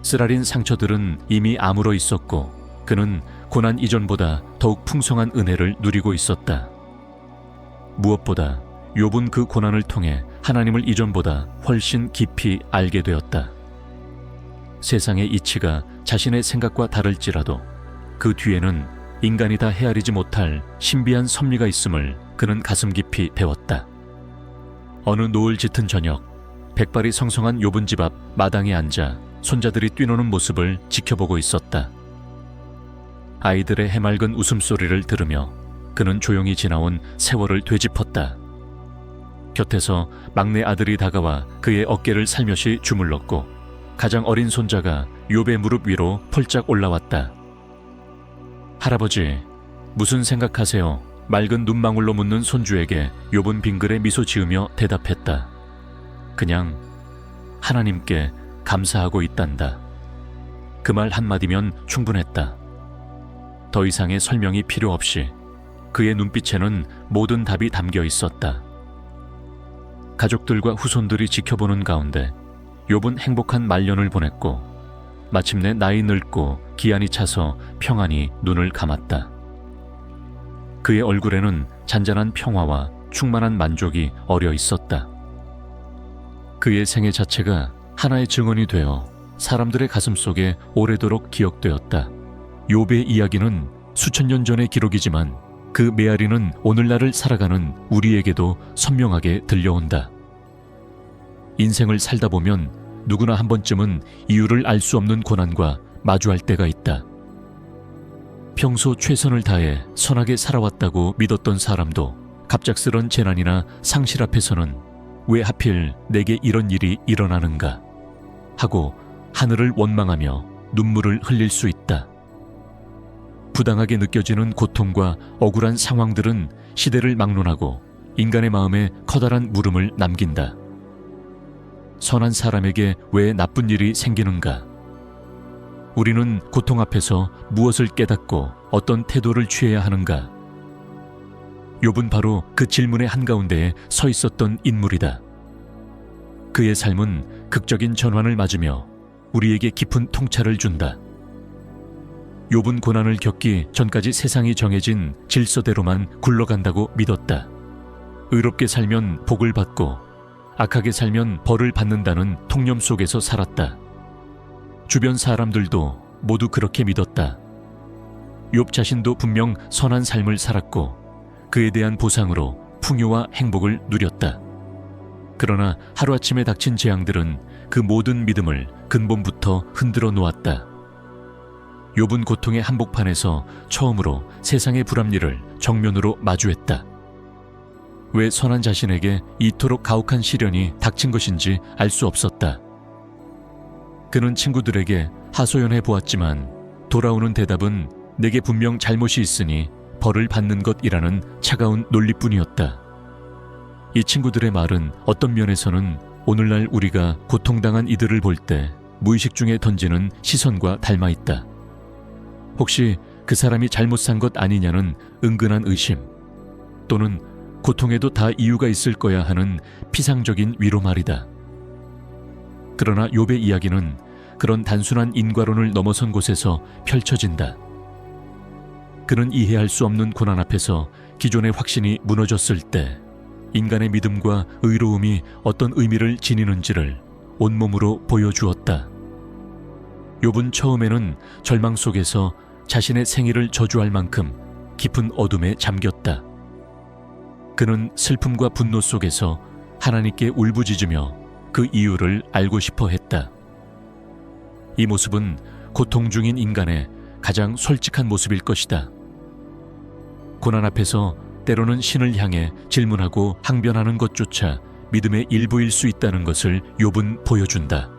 쓰라린 상처들은 이미 아물어 있었고 그는 고난 이전보다 더욱 풍성한 은혜를 누리고 있었다. 무엇보다 욥은 그 고난을 통해 하나님을 이전보다 훨씬 깊이 알게 되었다. 세상의 이치가 자신의 생각과 다를지라도 그 뒤에는 인간이 다 헤아리지 못할 신비한 섭리가 있음을 그는 가슴 깊이 배웠다. 어느 노을 짙은 저녁, 백발이 성성한 욥은 집 앞 마당에 앉아 손자들이 뛰노는 모습을 지켜보고 있었다. 아이들의 해맑은 웃음소리를 들으며 그는 조용히 지나온 세월을 되짚었다. 곁에서 막내 아들이 다가와 그의 어깨를 살며시 주물렀고 가장 어린 손자가 욥의 무릎 위로 폴짝 올라왔다. 할아버지, 무슨 생각하세요? 맑은 눈망울로 묻는 손주에게 욥은 빙그레 미소 지으며 대답했다. 그냥 하나님께 감사하고 있단다. 그 말 한마디면 충분했다. 더 이상의 설명이 필요 없이 그의 눈빛에는 모든 답이 담겨 있었다. 가족들과 후손들이 지켜보는 가운데 욥은 행복한 말년을 보냈고 마침내 나이 늙고 기한이 차서 평안히 눈을 감았다. 그의 얼굴에는 잔잔한 평화와 충만한 만족이 어려 있었다. 그의 생애 자체가 하나의 증언이 되어 사람들의 가슴 속에 오래도록 기억되었다. 욥의 이야기는 수천 년 전의 기록이지만 그 메아리는 오늘날을 살아가는 우리에게도 선명하게 들려온다. 인생을 살다 보면 누구나 한 번쯤은 이유를 알 수 없는 고난과 마주할 때가 있다. 평소 최선을 다해 선하게 살아왔다고 믿었던 사람도 갑작스런 재난이나 상실 앞에서는 왜 하필 내게 이런 일이 일어나는가 하고 하늘을 원망하며 눈물을 흘릴 수 있다. 부당하게 느껴지는 고통과 억울한 상황들은 시대를 막론하고 인간의 마음에 커다란 물음을 남긴다. 선한 사람에게 왜 나쁜 일이 생기는가? 우리는 고통 앞에서 무엇을 깨닫고 어떤 태도를 취해야 하는가? 욥은 바로 그 질문의 한가운데에 서 있었던 인물이다. 그의 삶은 극적인 전환을 맞으며 우리에게 깊은 통찰을 준다. 욥은 고난을 겪기 전까지 세상이 정해진 질서대로만 굴러간다고 믿었다. 의롭게 살면 복을 받고 악하게 살면 벌을 받는다는 통념 속에서 살았다. 주변 사람들도 모두 그렇게 믿었다. 욥 자신도 분명 선한 삶을 살았고 그에 대한 보상으로 풍요와 행복을 누렸다. 그러나 하루아침에 닥친 재앙들은 그 모든 믿음을 근본부터 흔들어 놓았다. 욥은 고통의 한복판에서 처음으로 세상의 불합리를 정면으로 마주했다. 왜 선한 자신에게 이토록 가혹한 시련이 닥친 것인지 알 수 없었다. 그는 친구들에게 하소연해 보았지만 돌아오는 대답은 내게 분명 잘못이 있으니 벌을 받는 것이라는 차가운 논리뿐이었다. 이 친구들의 말은 어떤 면에서는 오늘날 우리가 고통당한 이들을 볼 때 무의식 중에 던지는 시선과 닮아 있다. 혹시 그 사람이 잘못 산 것 아니냐는 은근한 의심, 또는 고통에도 다 이유가 있을 거야 하는 피상적인 위로 말이다. 그러나 욥의 이야기는 그런 단순한 인과론을 넘어선 곳에서 펼쳐진다. 그는 이해할 수 없는 고난 앞에서 기존의 확신이 무너졌을 때 인간의 믿음과 의로움이 어떤 의미를 지니는지를 온몸으로 보여주었다. 욥은 처음에는 절망 속에서 자신의 생애를 저주할 만큼 깊은 어둠에 잠겼다. 그는 슬픔과 분노 속에서 하나님께 울부짖으며 그 이유를 알고 싶어 했다. 이 모습은 고통 중인 인간의 가장 솔직한 모습일 것이다. 고난 앞에서 때로는 신을 향해 질문하고 항변하는 것조차 믿음의 일부일 수 있다는 것을 욥은 보여준다.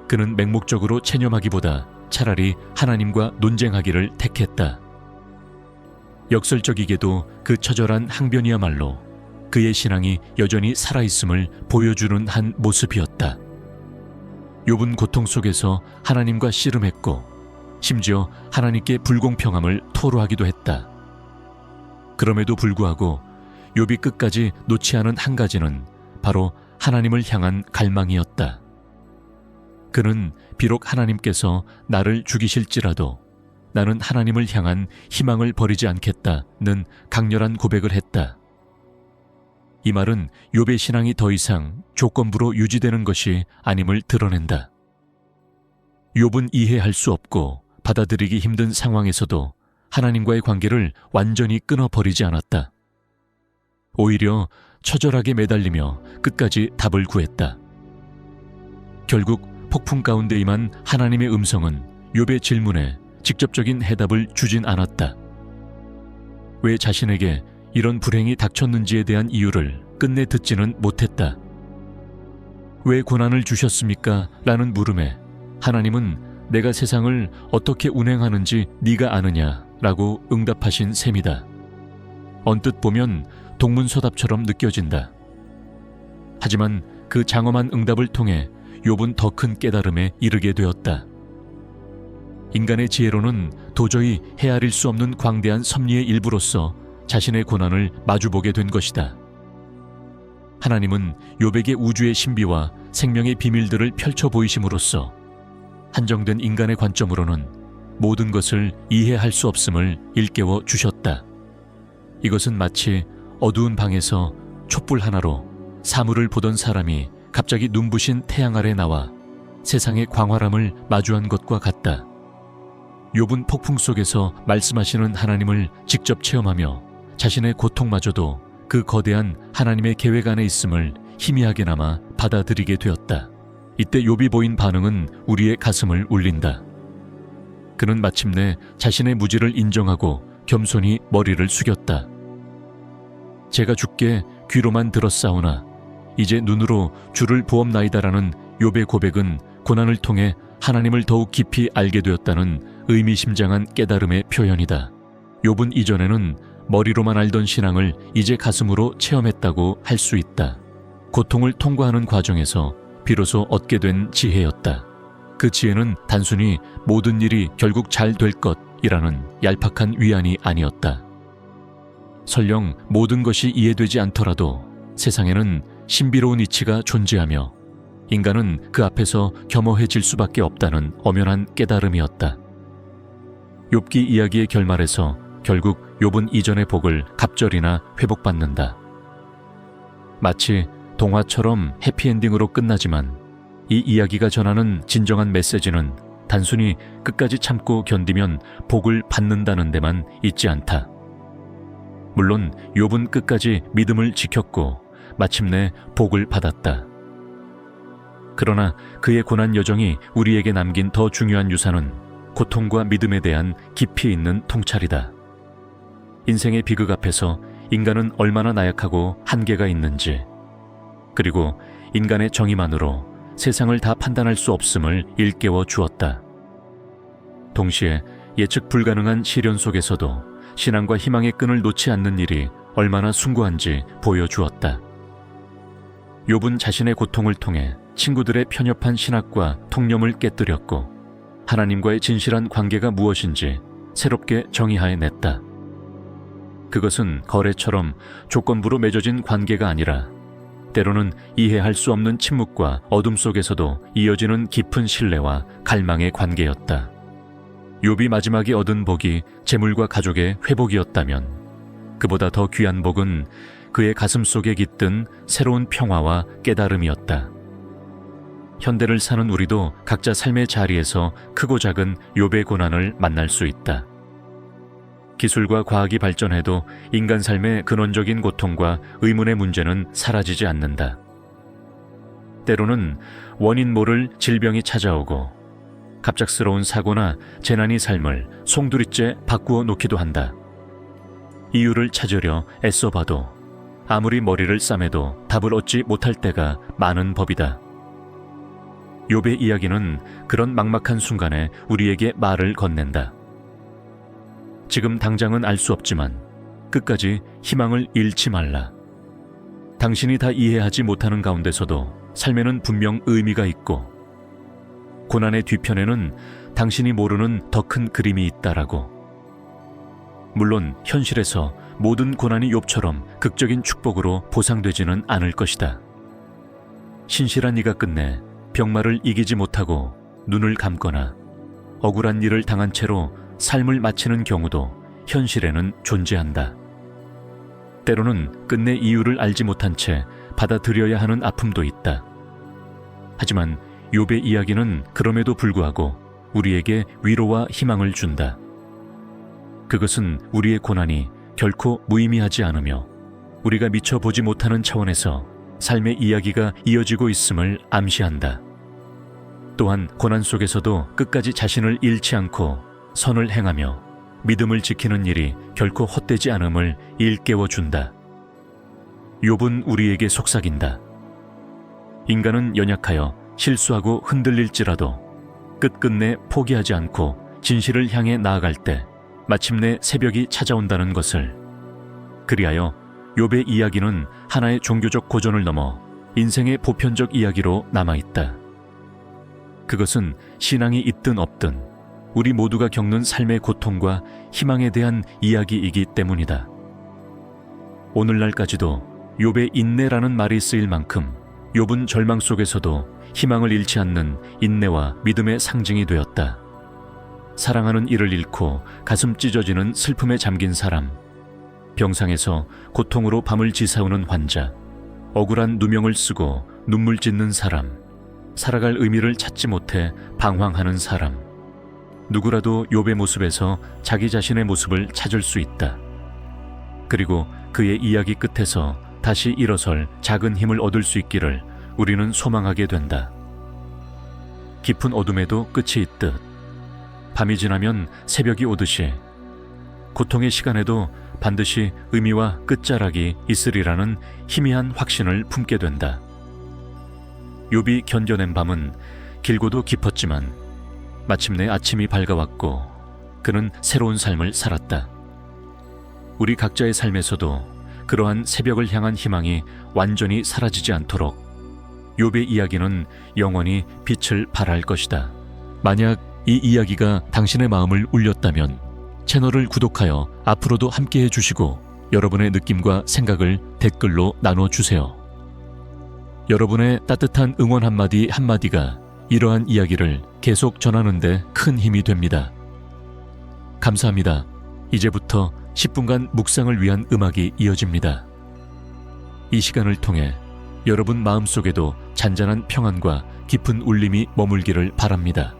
그는 맹목적으로 체념하기보다 차라리 하나님과 논쟁하기를 택했다. 역설적이게도 그 처절한 항변이야말로 그의 신앙이 여전히 살아있음을 보여주는 한 모습이었다. 욥은 고통 속에서 하나님과 씨름했고 심지어 하나님께 불공평함을 토로하기도 했다. 그럼에도 불구하고 욥이 끝까지 놓지 않은 한 가지는 바로 하나님을 향한 갈망이었다. 그는 비록 하나님께서 나를 죽이실지라도 나는 하나님을 향한 희망을 버리지 않겠다는 강렬한 고백을 했다. 이 말은 욥의 신앙이 더 이상 조건부로 유지되는 것이 아님을 드러낸다. 욥은 이해할 수 없고 받아들이기 힘든 상황에서도 하나님과의 관계를 완전히 끊어버리지 않았다. 오히려 처절하게 매달리며 끝까지 답을 구했다. 결국 폭풍 가운데 임한 하나님의 음성은 욥의 질문에 직접적인 해답을 주진 않았다. 왜 자신에게 이런 불행이 닥쳤는지에 대한 이유를 끝내 듣지는 못했다. 왜 고난을 주셨습니까? 라는 물음에 하나님은 내가 세상을 어떻게 운행하는지 네가 아느냐 라고 응답하신 셈이다. 언뜻 보면 동문서답처럼 느껴진다. 하지만 그 장엄한 응답을 통해 욥은 더 큰 깨달음에 이르게 되었다. 인간의 지혜로는 도저히 헤아릴 수 없는 광대한 섭리의 일부로서 자신의 고난을 마주보게 된 것이다. 하나님은 욥에게 우주의 신비와 생명의 비밀들을 펼쳐 보이심으로써 한정된 인간의 관점으로는 모든 것을 이해할 수 없음을 일깨워 주셨다. 이것은 마치 어두운 방에서 촛불 하나로 사물을 보던 사람이 갑자기 눈부신 태양 아래 나와 세상의 광활함을 마주한 것과 같다. 욥은 폭풍 속에서 말씀하시는 하나님을 직접 체험하며 자신의 고통마저도 그 거대한 하나님의 계획 안에 있음을 희미하게나마 받아들이게 되었다. 이때 욥이 보인 반응은 우리의 가슴을 울린다. 그는 마침내 자신의 무지를 인정하고 겸손히 머리를 숙였다. 제가 주께 귀로만 들었사오나 이제 눈으로 주를 보옵나이다라는 욥의 고백은 고난을 통해 하나님을 더욱 깊이 알게 되었다는 의미심장한 깨달음의 표현이다. 욥은 이전에는 머리로만 알던 신앙을 이제 가슴으로 체험했다고 할 수 있다. 고통을 통과하는 과정에서 비로소 얻게 된 지혜였다. 그 지혜는 단순히 모든 일이 결국 잘 될 것이라는 얄팍한 위안이 아니었다. 설령 모든 것이 이해되지 않더라도 세상에는 신비로운 이치가 존재하며 인간은 그 앞에서 겸허해질 수밖에 없다는 엄연한 깨달음이었다. 욥기 이야기의 결말에서 결국 욥은 이전의 복을 갑절이나 회복받는다. 마치 동화처럼 해피엔딩으로 끝나지만 이 이야기가 전하는 진정한 메시지는 단순히 끝까지 참고 견디면 복을 받는다는 데만 있지 않다. 물론 욥은 끝까지 믿음을 지켰고 마침내 복을 받았다. 그러나 그의 고난 여정이 우리에게 남긴 더 중요한 유산은 고통과 믿음에 대한 깊이 있는 통찰이다. 인생의 비극 앞에서 인간은 얼마나 나약하고 한계가 있는지, 그리고 인간의 정의만으로 세상을 다 판단할 수 없음을 일깨워 주었다. 동시에 예측 불가능한 시련 속에서도 신앙과 희망의 끈을 놓지 않는 일이 얼마나 숭고한지 보여주었다. 욥은 자신의 고통을 통해 친구들의 편협한 신학과 통념을 깨뜨렸고 하나님과의 진실한 관계가 무엇인지 새롭게 정의하여 냈다. 그것은 거래처럼 조건부로 맺어진 관계가 아니라 때로는 이해할 수 없는 침묵과 어둠 속에서도 이어지는 깊은 신뢰와 갈망의 관계였다. 욥이 마지막에 얻은 복이 재물과 가족의 회복이었다면 그보다 더 귀한 복은 그의 가슴 속에 깃든 새로운 평화와 깨달음이었다. 현대를 사는 우리도 각자 삶의 자리에서 크고 작은 욥의 고난을 만날 수 있다. 기술과 과학이 발전해도 인간 삶의 근원적인 고통과 의문의 문제는 사라지지 않는다. 때로는 원인 모를 질병이 찾아오고 갑작스러운 사고나 재난이 삶을 송두리째 바꾸어 놓기도 한다. 이유를 찾으려 애써봐도 아무리 머리를 싸매도 답을 얻지 못할 때가 많은 법이다. 욥의 이야기는 그런 막막한 순간에 우리에게 말을 건넨다. 지금 당장은 알 수 없지만 끝까지 희망을 잃지 말라. 당신이 다 이해하지 못하는 가운데서도 삶에는 분명 의미가 있고 고난의 뒤편에는 당신이 모르는 더 큰 그림이 있다라고. 물론 현실에서 모든 고난이 욥처럼 극적인 축복으로 보상되지는 않을 것이다. 신실한 이가 끝내 병마를 이기지 못하고 눈을 감거나 억울한 일을 당한 채로 삶을 마치는 경우도 현실에는 존재한다. 때로는 끝내 이유를 알지 못한 채 받아들여야 하는 아픔도 있다. 하지만 욥의 이야기는 그럼에도 불구하고 우리에게 위로와 희망을 준다. 그것은 우리의 고난이 결코 무의미하지 않으며 우리가 미처 보지 못하는 차원에서 삶의 이야기가 이어지고 있음을 암시한다. 또한 고난 속에서도 끝까지 자신을 잃지 않고 선을 행하며 믿음을 지키는 일이 결코 헛되지 않음을 일깨워 준다. 욥은 우리에게 속삭인다. 인간은 연약하여 실수하고 흔들릴지라도 끝끝내 포기하지 않고 진실을 향해 나아갈 때 마침내 새벽이 찾아온다는 것을. 그리하여 욥의 이야기는 하나의 종교적 고전을 넘어 인생의 보편적 이야기로 남아있다. 그것은 신앙이 있든 없든 우리 모두가 겪는 삶의 고통과 희망에 대한 이야기이기 때문이다. 오늘날까지도 욥의 인내라는 말이 쓰일 만큼 욥은 절망 속에서도 희망을 잃지 않는 인내와 믿음의 상징이 되었다. 사랑하는 이를 잃고 가슴 찢어지는 슬픔에 잠긴 사람, 병상에서 고통으로 밤을 지새우는 환자, 억울한 누명을 쓰고 눈물 짓는 사람, 살아갈 의미를 찾지 못해 방황하는 사람. 누구라도 욥의 모습에서 자기 자신의 모습을 찾을 수 있다. 그리고 그의 이야기 끝에서 다시 일어설 작은 힘을 얻을 수 있기를 우리는 소망하게 된다. 깊은 어둠에도 끝이 있듯 밤이 지나면 새벽이 오듯이 고통의 시간에도 반드시 의미와 끝자락이 있으리라는 희미한 확신을 품게 된다. 욥이 견뎌낸 밤은 길고도 깊었지만 마침내 아침이 밝아왔고 그는 새로운 삶을 살았다. 우리 각자의 삶에서도 그러한 새벽을 향한 희망이 완전히 사라지지 않도록 욥의 이야기는 영원히 빛을 발할 것이다. 만약 이 이야기가 당신의 마음을 울렸다면 채널을 구독하여 앞으로도 함께 해주시고 여러분의 느낌과 생각을 댓글로 나눠주세요. 여러분의 따뜻한 응원 한마디 한마디가 이러한 이야기를 계속 전하는 데 큰 힘이 됩니다. 감사합니다. 이제부터 10분간 묵상을 위한 음악이 이어집니다. 이 시간을 통해 여러분 마음속에도 잔잔한 평안과 깊은 울림이 머물기를 바랍니다.